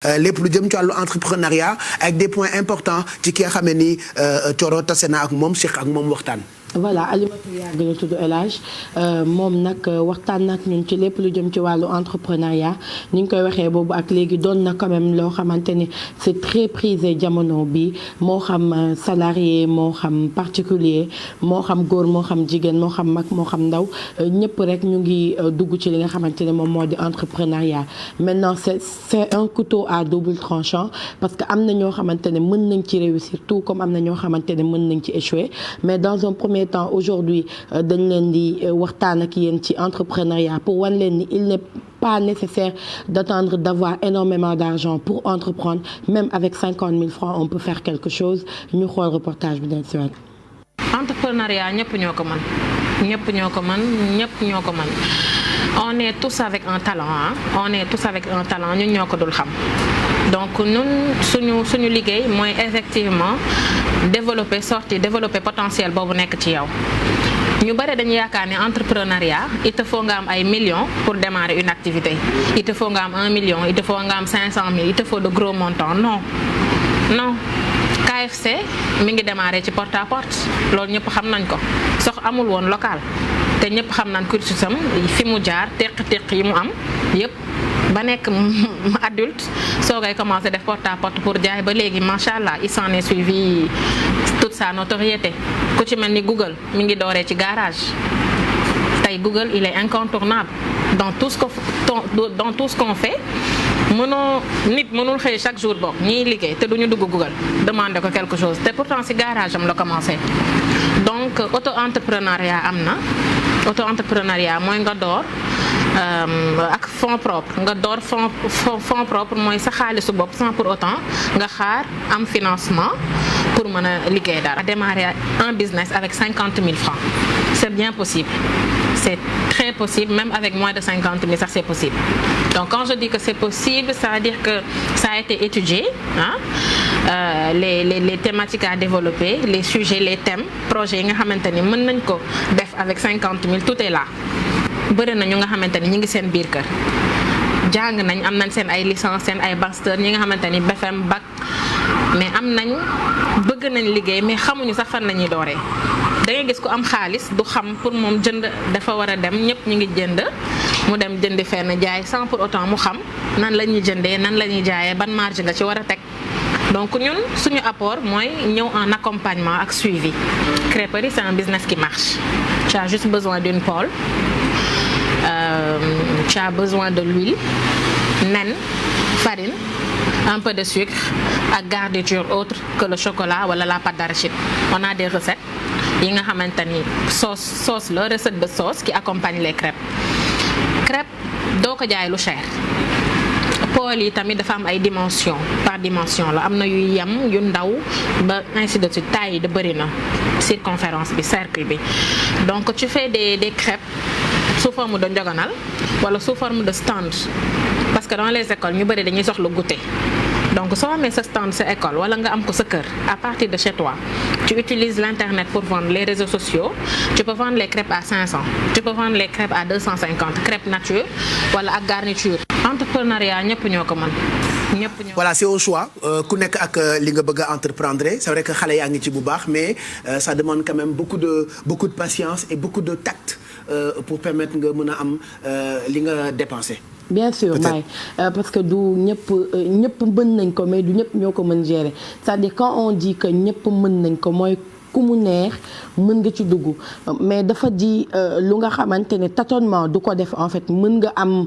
lépp lu jëm ci wàllu entrepreneuriat ak des points importants ci ki nga xam ne ni Thioro tase na ak moom Cheikh ak moom waxtaan. voilà Alimatou Yàgg la tudd El Hadj moom nag waxtaan nag ñun ci lépp lu jëm ci wàllu entrepreneuriat ni ñu koy waxee boobu ak léegi doon na quand même loo xamante ni c'est très prisé jamono bi moo xam salarié moo xam particulier moo xam góor moo xam jigéen moo xam mag moo xam ndaw ñëpp rek ñu ngi dugg ci li nga xamante ne moom moo di entrepreneuriat. Maintenant c'est un couteau à double tranchant parce que am na ñoo xamante ne mën nañ ci réussir tout comme am na ñoo xamante ne mën nañ ci échouer mais dans un premier temps aujourd'hui dañ leen di waxtaan ak yéen ci entrepreneuriat pour wan leen ni il n'est pas nécessaire d'attendre d'avoir énormément d'argent pour entreprendre même avec 50 000 francs on peut faire quelque chose ñu xool reportage bi dañ si waat. Entrepreneuriat ñëpp ñoo ko mën ñëpp ñoo ko mën on est tous avec un talent on est tous avec un talent ñun ñoo ko dul xam donc ñun suñu liggéey mooy effectivement développer potentiel boobu nekk ci yow. ñu bare dañu yaakaar ne entrepreneuriat il te faut nga am ay millions pour démarrer une activité il te faut nga am 1 million il te faut nga am 500 000 il te faut de gros montants non KFC mi ngi démarrer ci porte à porte loolu ñëpp xam nañ ko sox amul woon local te ñëpp xam nañ cursusam fi mu jaar teq yi mu am yëpp ba nekk adulte soo koy commencé def porte à porte pour jaay ba léegi macha allah il s'en est suivi toute sa notoriété ku ci mel ni Google mi ngi dooree ci garage tey Google il est incontournable dans tout ce qu'on fait nit mënul xëy chaque jour bokk ñiy liggéey te duñu dugg Google demander ko quelque chose te pourtant ci garage am la commencé donc auto-entrepreneuriat am na auto-entrepreneuriat mooy nga door ak fonds propre nga door fonds propre mooy sa xaalisu bopp sans pour autant nga xaar am financement pour mën a liggéey dara. Démarrer un business avec 50 000 francs c'est bien possible c'est très possible même avec moins de 50 000 sax c'est possible donc quand je dis que c'est possible ça veut dire que ça a été étudié les thématiques à développer les sujets les thèmes projets yi nga xamante ni mën nañ ko def avec 50 000 tout est là. bëri na ñu nga xamante ni ñi ngi seen biir kër jàng nañ am nañ seen ay licence seen ay master ñi nga xamante ni BFM bac mais am nañ bëgg nañ liggéey mais xamuñu sax fan la ñuy dooree da ngay gis ku am xaalis du xam pour moom jënd dafa war a dem ñëpp ñu ngi jënd mu dem jëndi fenn jaay sans pour autant mu xam nan la ñuy jëndee nan la ñuy jaayee ban marge nga ci war a teg donc ñun suñu apport mooy ñëw en accompagnement ak suivi. Crêperie c'est un business qui marche tu as juste besoin d'une pôle. Tu as besoin de l'huile, nen, farine, un peu de sucre ak garniture autre que le chocolat wala la pâte d'arachide. On a des recettes yi nga xamante ni sauce la recette de sauce qui accompagne les crêpes. Crêpe doo ko jaay lu cher. pool yi tamit dafa am ay dimension par dimension la am na yu yem yu ndaw ba ainsi de suite taille yi da bëri na circonférence bi cercle bi donc tu fais des crêpes sous forme de njogonal wala sous forme de stand parce que dans les écoles ñu bëri dañuy soxla goûter donc soo amee sa stand sa école wala nga am ko sa kër à partir de chez toi tu utilises l'internet pour vendre les réseaux sociaux tu peux vendre les crêpes à 500 tu peux vendre les crêpes à 250 crêpes nature wala ak garniture. Entrepreneuriat ñëpp ñoo ko mën. Voilà c'est au choix ku nekk ak li nga bëgg a entreprendre c'est vrai que xale yaa ngi ci bu baax mais ça demande quand même beaucoup de patience et beaucoup de tact pour permettre nga mën a am li nga dépenser. bien sûr Mbaye parce que du ñëpp mën nañ ko mais du ñëpp ñoo ko mën gérer c'est-à-dire quand on dit que ñëpp mën nañ ko mooy ku mu neex mën nga ci dugg mais dafa di lu nga xamante ne tâtonnement du ko def en fait mën nga am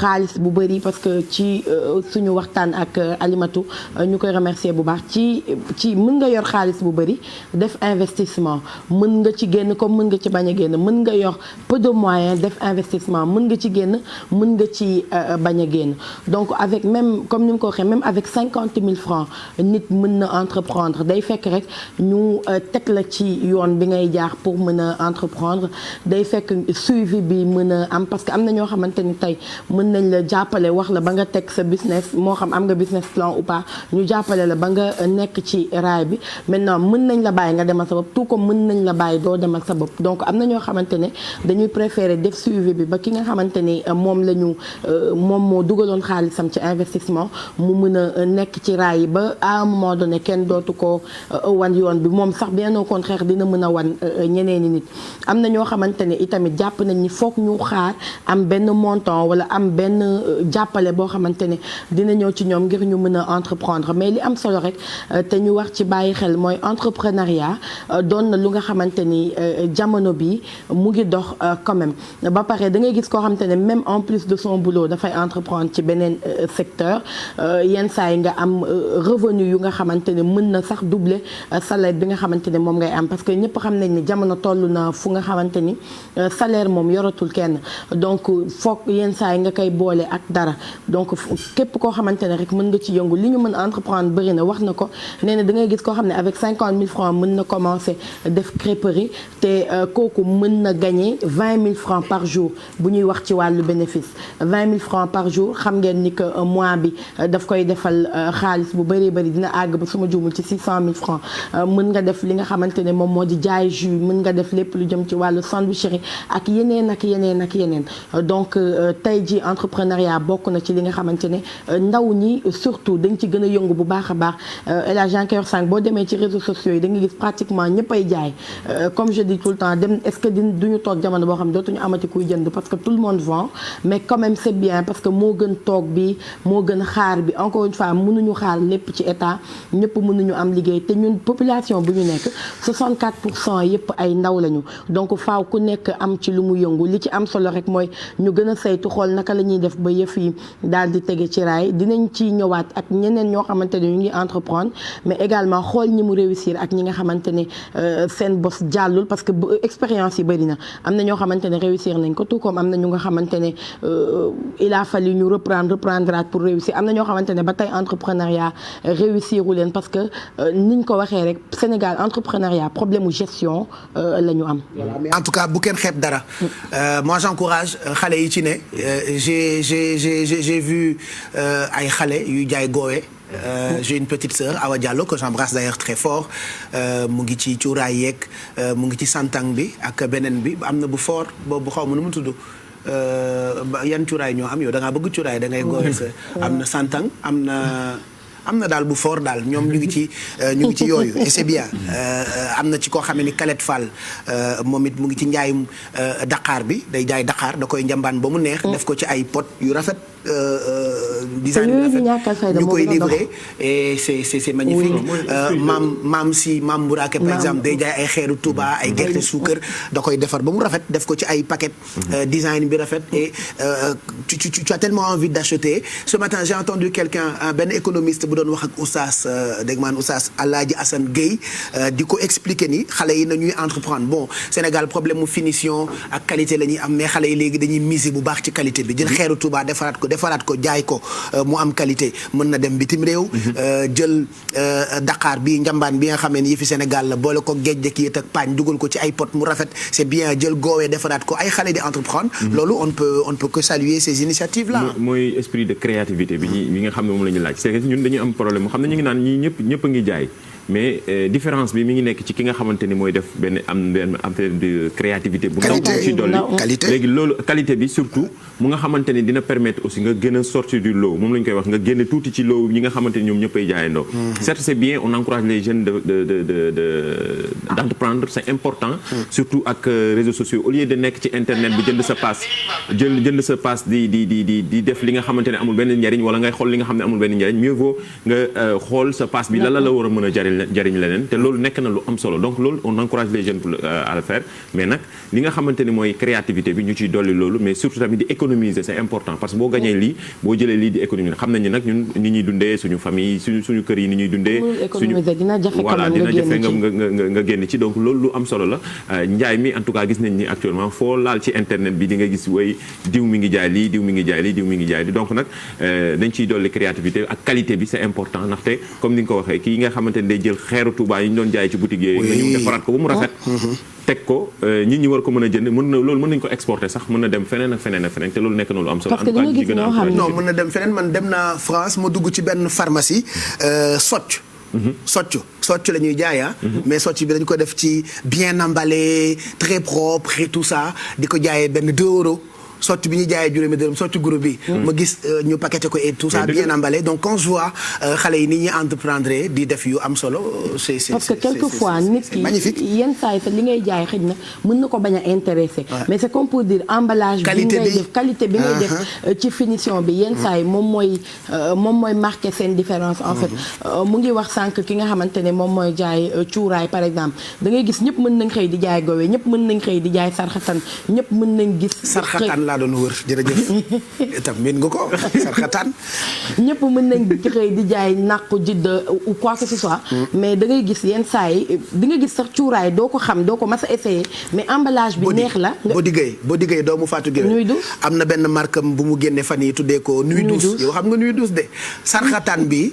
xaalis bu bëri parce que ci suñu waxtaan ak Alimatou ñu koy remercier bu baax ci mën nga yor xaalis bu bëri def investissement mën nga ci génn comme mën nga ci bañ a génn mën nga yor peu de moyens def investissement mën nga ci génn mën nga ci bañ a génn donc avec même comme ni mu ko waxee même avec 50 000 francs nit mën na entreprendre day fekk rek ñu teg la ci yoon bi ngay jaar pour mën a entreprendre day fekk suivi bi mën a am parce que am na ñoo xamante ni tey mën nañ la jàppale wax la ba nga teg sa business moo xam am nga business plan ou pas ñu jàppale la ba nga nekk ci raay bi maintenant mën nañ la bàyyi nga demal sa bopp tout comme mën nañ la bàyyi doo demal sa bopp donc am na ñoo xamante ne dañuy préférer def suivi bi ba ki nga xamante ni moom la ñu moom moo dugaloon xaalisam ci investissement mu mën a nekk ci raay yi ba à un moment donné kenn dootu ko wan yoon bi moom sax bien au contraire dina mën a wan ñeneeni nit am na ñoo xamante ne itamit jàpp nañ ni foog ñu xaar am benn montant wala am benn jàppale boo xamante ne dina ñëw ci ñoom ngir ñu mën a entreprendre mais li am solo rek te ñu war ci bàyyi xel mooy entrepreneuriat doon na lu nga xamante ni jamono bi mu ngi dox quand même ba pare da ngay gis koo xamante ne même en plus de son boulot dafay entreprendre ci beneen secteur yenn saa yi nga am revenu yu nga xamante ne mën na sax doubler salaire bi nga xamante ne moom ngay am parce que ñëpp xam nañ ni jamono toll na fu nga xamante ni salaire moom yoratul kenn donc foog yenn saa yi nga koy boole ak dara donc képp koo xamante ne rek mën nga ci yëngu li ñu mën entreprendre bëri na wax na ko nee na da ngay gis koo xam ne avec 50 000 francs mën na commencer def crêperie te kooku mën na gagner 20 000 francs par jour bu ñuy wax ci wàllu bénéfice 20 000 francs par jour xam ngeen ni que mois bi daf koy defal xaalis bu bëree bëri dina àgg ba suma juumul ci 600 000 francs mën nga def li nga xamante ne moom moo di jaay jus mën nga def lépp lu jëm ci wàllu sandwicherie ak yeneen ak yeneen ak yeneen donc tey ji entrepreneuriat bokk na ci li nga xamante ne ndaw ñi surtout dañ ci gën a yëngu bu baax a baax El Hadj Anker Sang boo demee ci réseaux sociaux yi da nga gis pratiquement ñëppay jaay comme je dis tout le temps dem est-ce que duñu toog jamono boo xam ne dootuñu amati kuy jënd parce que tout le monde vend mais quand même c'est bien parce que moo gën toog bi moo gën xaar bi encore une fois mënuñu xaar lépp ci état ñëpp mënuñu am liggéey te ñun population bu ñu nekk 64% yëpp ay ndaw lañu donc faaw ku nekk am ci lu mu yëngu li ci am solo rek mooy ñu gën a saytu xool naka la ñuy def ba yëf yi daal di tege ci raay dinañ ci ñëwaat ak ñeneen ñoo xamante ne ñu ngi entreprendre mais également xool ñi mu réussir ak ñi nga xamante ne seen bos jàllul parce que expérience yi bëri na am na ñoo xamante ne réussir nañ ko tout comme am na ñu nga xamante ne il a fallu ñu reprendre pour réussir am na ñoo xamante ne ba tey entrepreneuriat réussiru leen parce que niñ ko waxee rek Sénégal entrepreneuriat problème mu gestion la ñu am. En tout cas bu kenn xeeb dara moi j'encourage xale yi ci ne j'ai vu ay xale yuy jaay goowe. J'ai une petite sœur Awa Diallo que j'embrasse d'ailleurs très fort mu ngi ci cuuraay yeeg mu ngi ci santang bi ak beneen bi am na bu fort boobu xaw ma nu mu tudd yan cuuraay ñoo am yow da ngaa bëgg cuuraay da ngay góore sa am na santang am na daal bu fort daal ñoom ñu ngi ci yooyu et c'est bien am na ci koo xamee ni Kalette Fall moom it mu ngi ci njaayum Dakar bi day jaay Dakar da koy njambaan ba mu neex def ko ci ay pot yu rafet design bi rafet ñu koy livrer et c'est magnifique maam Bourake par exemple day jaay ay xeeru Touba ay gerte suukar da koy defar ba mu rafet def ko ci ay paquet design bi rafet et tu as tellement envie d'acheter. Ce matin j'ai entendu quelqu'un benn économiste bu doon wax ak oustaz dégg maan oustaz Alaaji Assane Gueye di ko expliquer ni xale yi nañuy entreprendre bon Sénégal problème mu finition ak qualité la ñuy am mais xale yi léegi dañuy miser bu baax ci qualité bi jël xeeru Touba defaraat ko jaay ko mu am qualité mën na dem bitim réew jël Dakar bi njambaan bi nga xam ne yi fi Sénégal la boole ko géej dëkk yët ak paañ dugal ko ci ay pot mu rafet c'est bien jël goowee defaraat ko ay xale di entreprendre loolu on ne peut que saluer ces initiatives là. mooy esprit de créativité bi nga xam ne moom la ñu laaj c'est que ñun dañu am problème xam ne ñu ngi naan ñii ñëpp a ngi jaay mais différence bi mi ngi nekk ci ki nga xamante ni mooy def benn affaire de créativité bu ndaw ci dolli léegi loolu qualité bi surtout mu nga xamante ni dina permettre aussi nga gën a sortir du lot moom la ñu koy wax nga génn tuuti ci lot ñi nga xamante ni ñoom ñëppay jaayandoo certes c'est bien on encourage les jeunes d'entreprendre c'est important surtout ak réseaux sociaux au lieu de nekk ci internet bi jënd sa passe di def li nga xamante ne amul benn njariñ wala ngay xool li nga xam ne amul benn njariñ mieux vaut nga xool sa passe bi la war a mën a jariñ leneen te loolu nekk na lu am solo donc loolu on encourage les jeunes à le faire mais nag li nga xamante ni mooy créativité bi ñu ciy dolli loolu mais surtout tamit di économiser c'est important parce que boo gañee lii boo jëlee lii di économiser xam nañu nag ñun ni ñuy dundee suñu famille suñu kër yi ni ñuy dundee voilà dina jafe nga génn ci donc loolu lu am solo la njaay mi en tout cas gis nañ ni actuellement foo laal ci internet bi di nga gis way diw mi ngi jaay lii diw mi ngi jaay lii diw mi ngi jaay lii donc nag dañ ciy dolli créativité ak qualité bi c'est important ndaxte comme ni nga ko waxee kii nga xamante ne day jël xeeru Touba yi ñu doon jaay ci boutique yi nga ñëw defaraat ko ba mu rafet teg ko nit ñi war ko mën a jënd loolu mën nañu ko exporter sax mën na dem feneen ak feneen ak feneen te loolu nekk na lu am solo. parce que di nga gis ñoo xam ne non mën na dem feneen man dem naa France ma dugg ci benn pharmacie socc la ñuy jaay mais socc bi dañ ko def ci bien emballé très propre et tout ça di ko jaayee benn 2 euros. socc bi ñu jaayee juróomi dërëm socc groupe bi. ma gis ñu paqueté ko et tout ça bien emballé donc quand je vois xale yi ni ñuy entreprendre di def yu am solo. c'est parce que quelquefois nit ki yenn saa yi sax li ngay jaay xëy na mën na ko bañ a intéressé. mais c'est comme pour dire emballage. bi ngay def qualité bi ngay def ci finition bi yenn saa yi moom mooy marqué seen différence en fait. mu ngi wax sànq ki nga xamante ne moom mooy jaay cuuraay par exemple da ngay gis ñëpp mën nañ xëy di jaay gowe ñëpp mën nañ xëy di jaay sarxatan ñëpp mën nañ gis. sarxatan laa doon wër jërëjëf itam miin nga ko sarxataan ñëpp mën nañ xëy di jaay nàqu jidda ou quoi que ce soit mais da ngay gis yenn saa yi di nga gis sax cuuraay doo ko xam doo ko mas a essayé mais emballage bi neex la boo diggéey doomu Fatou Gueye Nuit Douce am na benn marque bu mu génne fan yi tuddee ko Nuit Douce yow xam nga Nuit Douce de sarxataan bi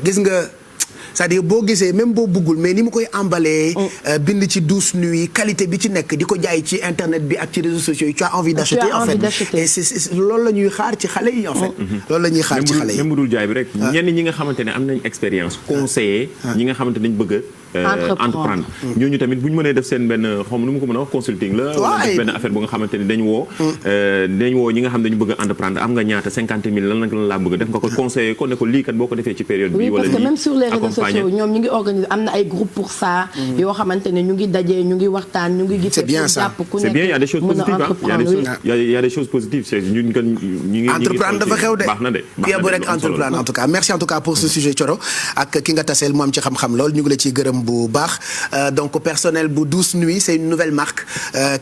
gis nga c'est-à-dire boo gisee même boo buggul mais ni mu koy emballé bind ci douce nuit qualité bi ci nekk di ko jaay ci internet bi ak ci réseaux sociaux yi tu as envie d'acheter en fait et c'est loolu la ñuy xaar ci xale yi en fait loolu la ñuy xaar ci xale yi même bu dul jaay bi rek ñenn ñi nga xamante ne am nañ expérience conseiller ñi nga xamante nañ bëgg entreprendre ñooñu tamit bu ñu mënee def seen benn xawma nu mu ko mën a wax consulting la wala def benn affaire bu nga xamante ne dañ woo ñi nga xam dañu bëgg entreprendre am nga ñaata 50 000 lan laa bëgg def nga ko conseiller ko ne ko lii kat boo ko defee ci période bi wala parce que même sur les réseaux sociaux ñoom ñu ngi organiser am na ay groupe pour ça yoo xamante ne ñu ngi dajee ñu ngi waxtaan ñu ngi gis c'est bien ça c'est bien il y a des choses positives il y a des choses positives c'est ñun kan ñu ngi entreprendre dafa xew de baax na de bu rek entreprendre en tout cas merci en tout cas pour ce sujet Thioro ak ki nga taseel mu am ci xam-xam lool ñu ngi la ciy gërëm bu baax donc personnel bu Douce Nuit c'est une nouvelle marque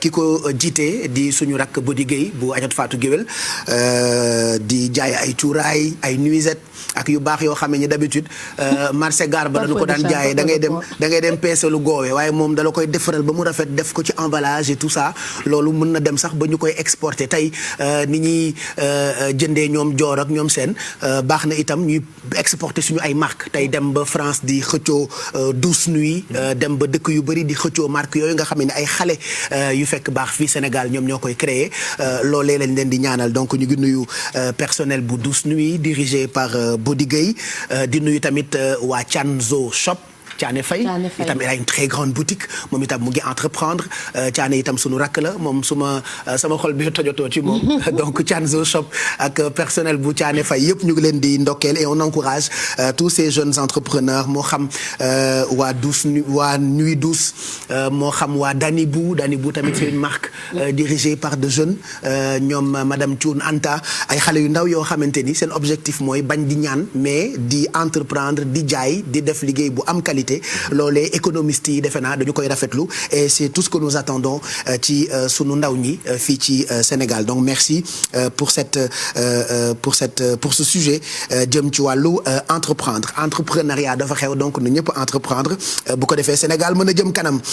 ki ko jiite di suñu rakk Bodi Gueye bu Adjot Fatou Guewel di jaay ay cuuraay ay nuisette ak yu baax yoo xam ne d'habitude marché gare ba dañu ko daan jaayee da ngay dem peesalu goowee waaye moom dala koy defaral ba mu rafet def ko ci emballage et tout ça loolu mën na dem sax ba ñu koy exporter tey ni ñuy jëndee ñoom joor ak ñoom seen baax na itam ñuy exporter suñu ay marque tey dem ba France di xëccoo Douce Nuit dem ba dëkk yu bëri di xëccoo marque yooyu nga xam ne ay xale yu fekk baax fii Sénégal ñoom ñoo koy créer loolee lañ leen di ñaanal donc ñu ngi nuyu personnel bu Douce Nuit dirigé par Bodi Gueye di nuyu tamit waa Canzo Shop Thiané Faye itam il a une très grande boutique moom itam mu ngi entreprendre Thiané itam sunu rakk la moom sama xol bi tojotoo ci moom donc Canzo Shop ak personnel bu Thiané Faye yëpp ñu ngi leen di ndokkeel et on encourage tous ces jeunes entrepreneurs moo xam waa Nuit Douce moo xam waa Danibou tamit c'est une marque dirigée par de jeunes ñoom madame Thioune Anta ay xale yu ndaw yoo xamante ni seen objectif mooy bañ di ñaan mais di entreprendre di jaay di def liggéey bu am qualité loolee économistes yi defe naa dañu koy rafetlu et c'est tout ce que nous attendons ci sunu ndaw ñi fii ci Sénégal donc merci pour ce sujet jëm ci wàllu entrepreneuriat dafa xew donc nu ñëpp entreprendre bu ko defee Sénégal mën a jëm kanam